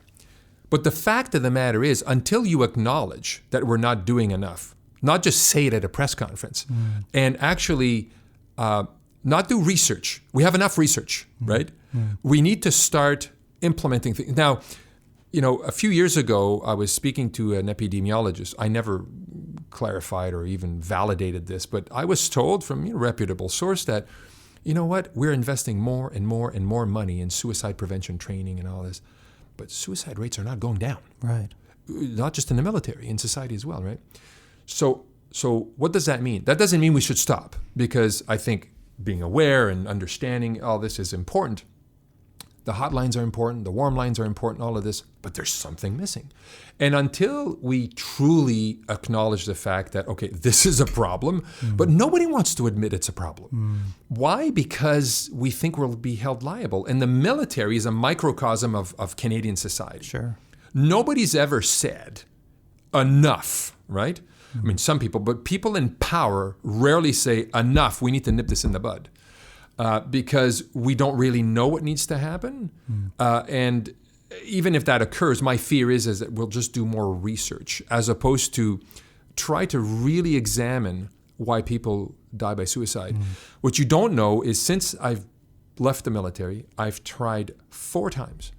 But the fact of the matter is, until you acknowledge that we're not doing enough, not just say it at a press conference, and actually not do research. We have enough research, right? We need to start implementing things. Now, a few years ago, I was speaking to an epidemiologist. I never clarified or even validated this, but I was told from a reputable source that, we're investing more and more and more money in suicide prevention training and all this, but suicide rates are not going down. Right. Not just in the military, in society as well, right? So what does that mean? That doesn't mean we should stop, because I think being aware and understanding all this is important. The hotlines are important, the warm lines are important, all of this, but there's something missing. And until we truly acknowledge the fact that, okay, this is a problem, but nobody wants to admit it's a problem. Why? Because we think we'll be held liable. And the military is a microcosm of Canadian society. Sure. Nobody's ever said enough, right? I mean, some people, but people in power rarely say enough, we need to nip this in the bud. Because we don't really know what needs to happen. And even if that occurs, my fear is that we'll just do more research as opposed to try to really examine why people die by suicide. What you don't know is, since I've left the military, I've tried 4 times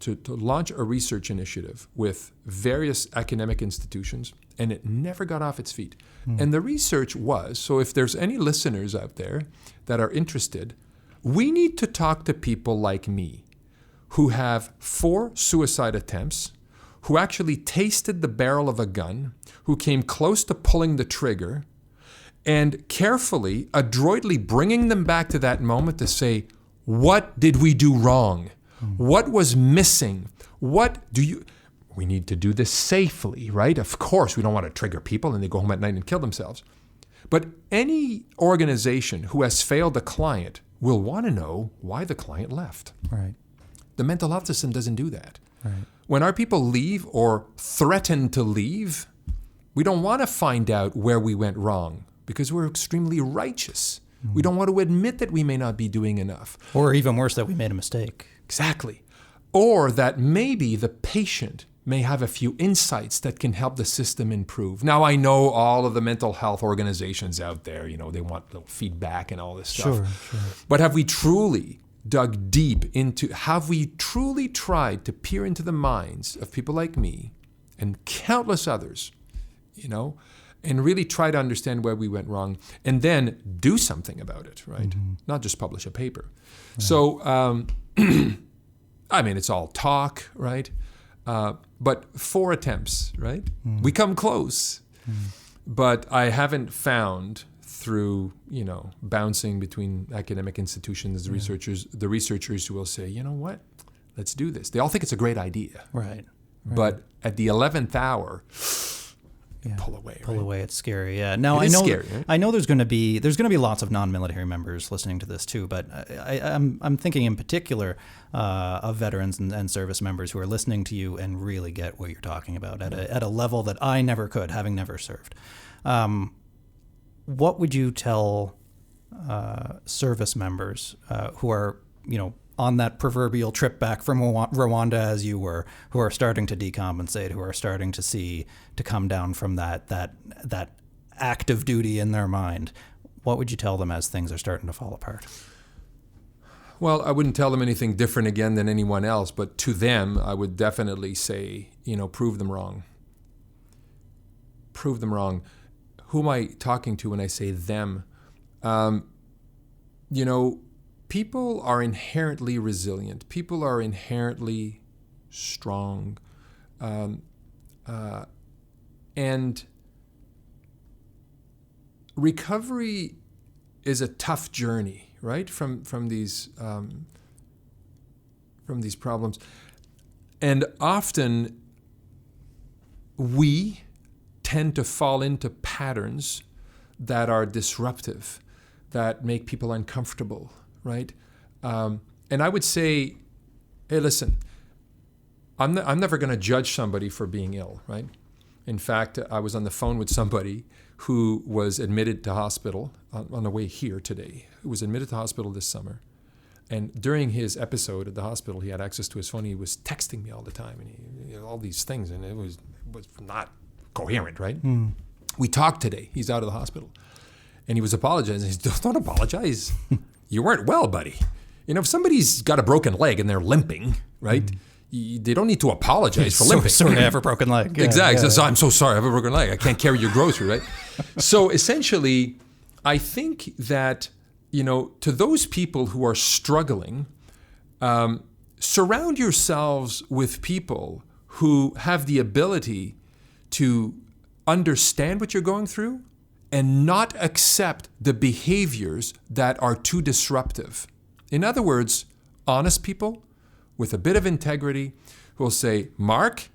to launch a research initiative with various academic institutions, and it never got off its feet. And the research was, so if there's any listeners out there that are interested, we need to talk to people like me who have 4 suicide attempts, who actually tasted the barrel of a gun, who came close to pulling the trigger, and carefully, adroitly bringing them back to that moment to say, what did we do wrong? What was missing? We need to do this safely, right? Of course, we don't want to trigger people and they go home at night and kill themselves. But any organization who has failed a client will want to know why the client left. Right. The mental health system doesn't do that. Right. When our people leave or threaten to leave, we don't want to find out where we went wrong because we're extremely righteous. We don't want to admit that we may not be doing enough. Or even worse, that we made a mistake. Exactly. Or that maybe the patient may have a few insights that can help the system improve. Now, I know all of the mental health organizations out there, they want little feedback and all this stuff. Sure. But have we truly dug deep into, have we truly tried to peer into the minds of people like me and countless others, and really try to understand where we went wrong and then do something about it, right? Not just publish a paper. Right. So, it's all talk, right? But 4 attempts, right? We come close. But I haven't found through, bouncing between academic institutions, the researchers who will say, you know what, let's do this. They all think it's a great idea. Right. But at the 11th hour, pull away. Pull away. It's scary. Yeah. Now scary, right? I know there's going to be lots of non-military members listening to this too. But I'm thinking in particular of veterans and service members who are listening to you and really get what you're talking about at a level that I never could, having never served. what would you tell service members who are, on that proverbial trip back from Rwanda as you were, who are starting to decompensate, who are starting to come down from that active duty in their mind? What would you tell them as things are starting to fall apart? Well, I wouldn't tell them anything different again than anyone else, but to them, I would definitely say, prove them wrong. Prove them wrong. Who am I talking to when I say them? People are inherently resilient. People are inherently strong. And recovery is a tough journey, right? From these problems. And often we tend to fall into patterns that are disruptive, that make people uncomfortable, right? And I would say, hey, listen, I'm never going to judge somebody for being ill, right? In fact, I was on the phone with somebody who was admitted to hospital on the way here today, who was admitted to hospital this summer. And during his episode at the hospital, he had access to his phone. He was texting me all the time, and he all these things, and it was not coherent, right? Mm. We talked today. He's out of the hospital. And he was apologizing. He said, don't apologize. You weren't well, buddy. If somebody's got a broken leg and they're limping, right? They don't need to apologize for limping. Sorry, I have a broken leg. Yeah, exactly. Yeah. So I'm so sorry, I have a broken leg. I can't carry your grocery, right? So essentially, I think that, to those people who are struggling, surround yourselves with people who have the ability to understand what you're going through and not accept the behaviors that are too disruptive. In other words, honest people with a bit of integrity who will say, Mark,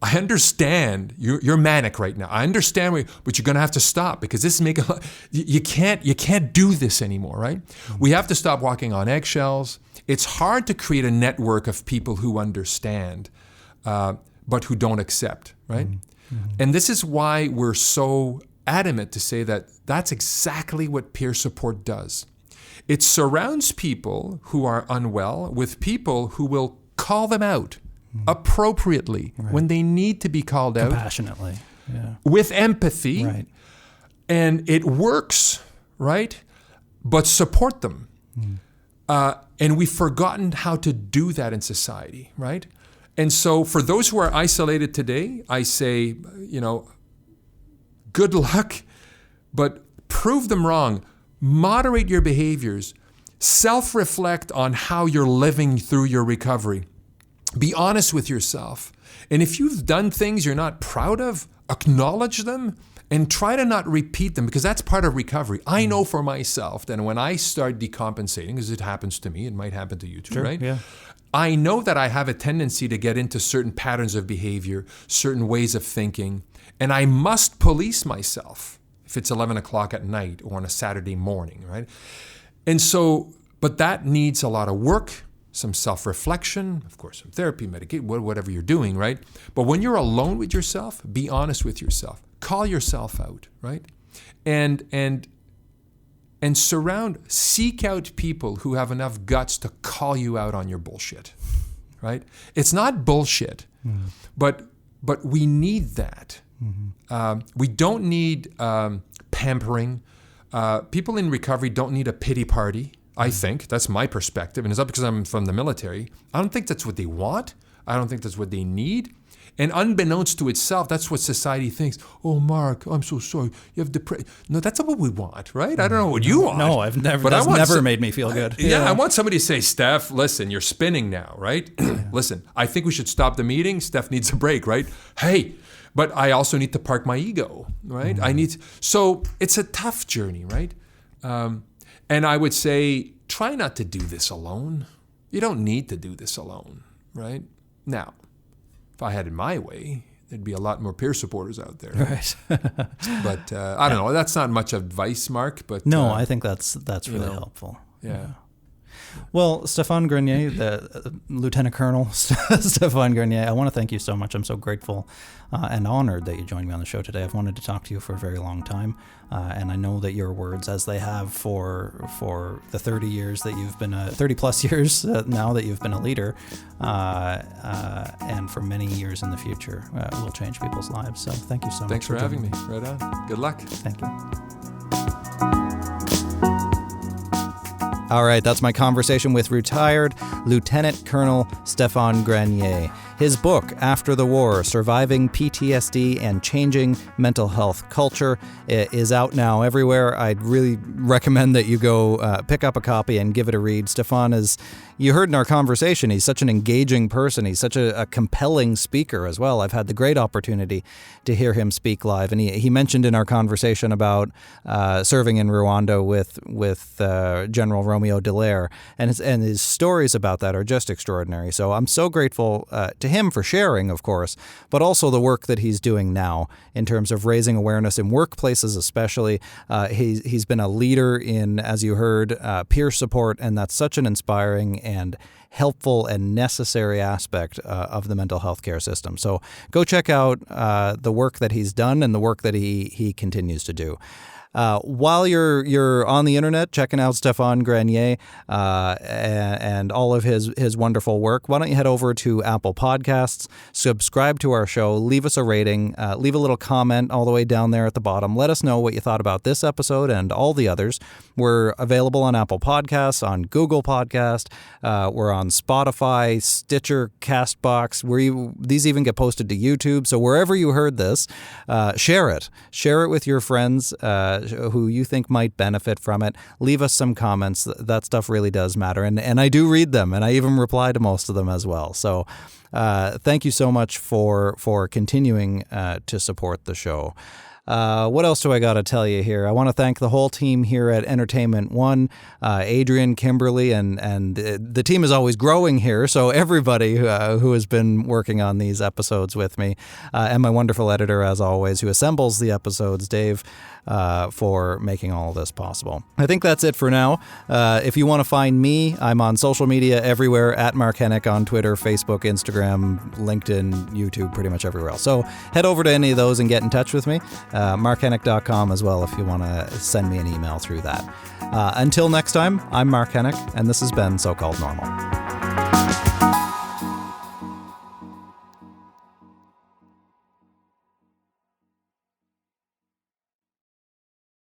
I understand you're manic right now. I understand, but you're going to have to stop because this is making you can't do this anymore, right? Mm-hmm. We have to stop walking on eggshells. It's hard to create a network of people who understand, but who don't accept, right? Mm-hmm. And this is why we're so adamant to say that that's exactly what peer support does. It surrounds people who are unwell with people who will call them out appropriately when they need to be called out. Compassionately. Yeah. With empathy. Right. And it works, right? But support them. And we've forgotten how to do that in society, right? And so for those who are isolated today, I say, good luck, but prove them wrong. Moderate your behaviors. Self-reflect on how you're living through your recovery. Be honest with yourself. And if you've done things you're not proud of, acknowledge them and try to not repeat them because that's part of recovery. I know for myself that when I start decompensating, because it happens to me, it might happen to you too, sure, right? Yeah. I know that I have a tendency to get into certain patterns of behavior, certain ways of thinking, and I must police myself if it's 11 o'clock at night or on a Saturday morning, right? And so, but that needs a lot of work, some self-reflection, of course, some therapy, medication, whatever you're doing, right? But when you're alone with yourself, be honest with yourself. Call yourself out, right? And seek out people who have enough guts to call you out on your bullshit, right? It's not bullshit, but we need that. Mm-hmm. We don't need pampering. People in recovery don't need a pity party. I think that's my perspective, and it's not because I'm from the military. I don't think that's what they want. I don't think that's what they need. And unbeknownst to itself, that's what society thinks. Oh, Mark, I'm so sorry. You have depression. No, that's not what we want, right? I don't know what you want. No, that's never made me feel good. I want somebody to say, Steph, listen, you're spinning now, right? Listen, I think we should stop the meeting. Steph needs a break, right? Hey, but I also need to park my ego, right? So it's a tough journey, right? And I would say, try not to do this alone. You don't need to do this alone, right? Now, if I had it my way, there'd be a lot more peer supporters out there. Right. But I don't know. That's not much advice, Mark. But no, I think that's really helpful. Yeah. Well, Stéphane Grenier, the Lieutenant Colonel Stéphane Grenier, I want to thank you so much. I'm so grateful and honored that you joined me on the show today. I've wanted to talk to you for a very long time, and I know that your words, as they have for the 30 years that you've been 30 plus years now that you've been a leader, and for many years in the future, will change people's lives. So thank you so much. Thanks for having me. Right on. Good luck. Thank you. All right, that's my conversation with retired Lieutenant Colonel Stéphane Grenier. His book, After the War, Surviving PTSD and Changing Mental Health Culture, is out now everywhere. I'd really recommend that you go pick up a copy and give it a read. Stéphane is, you heard in our conversation, he's such an engaging person. He's such a compelling speaker as well. I've had the great opportunity to hear him speak live. And he mentioned in our conversation about serving in Rwanda with General Romeo Dallaire. And his stories about that are just extraordinary. So I'm so grateful to him for sharing, of course, but also the work that he's doing now in terms of raising awareness in workplaces especially. He's been a leader in, as you heard, peer support, and that's such an inspiring and helpful and necessary aspect of the mental health care system. So go check out the work that he's done and the work that he continues to do. While you're on the internet checking out Stéphane Grenier and all of his wonderful work, why don't you head over to Apple Podcasts, subscribe to our show, leave us a rating, leave a little comment all the way down there at the bottom. Let us know what you thought about this episode and all the others. We're available on Apple Podcasts, on Google Podcast, we're on Spotify, Stitcher, Castbox. These even get posted to YouTube. So wherever you heard this, share it. Share it with your friends who you think might benefit from it. Leave us some comments. That stuff really does matter. And I do read them, and I even reply to most of them as well. So thank you so much for continuing to support the show. What else do I got to tell you here? I want to thank the whole team here at Entertainment One, Adrian, Kimberly, and the team is always growing here. So everybody who has been working on these episodes with me, and my wonderful editor, as always, who assembles the episodes, Dave, for making all of this possible. I think that's it for now. If you want to find me, I'm on social media everywhere, at Mark Hennick on Twitter, Facebook, Instagram, LinkedIn, YouTube, pretty much everywhere else. So head over to any of those and get in touch with me. MarkHennick.com as well if you want to send me an email through that. Until next time, I'm Mark Hennick, and this has been So-Called Normal.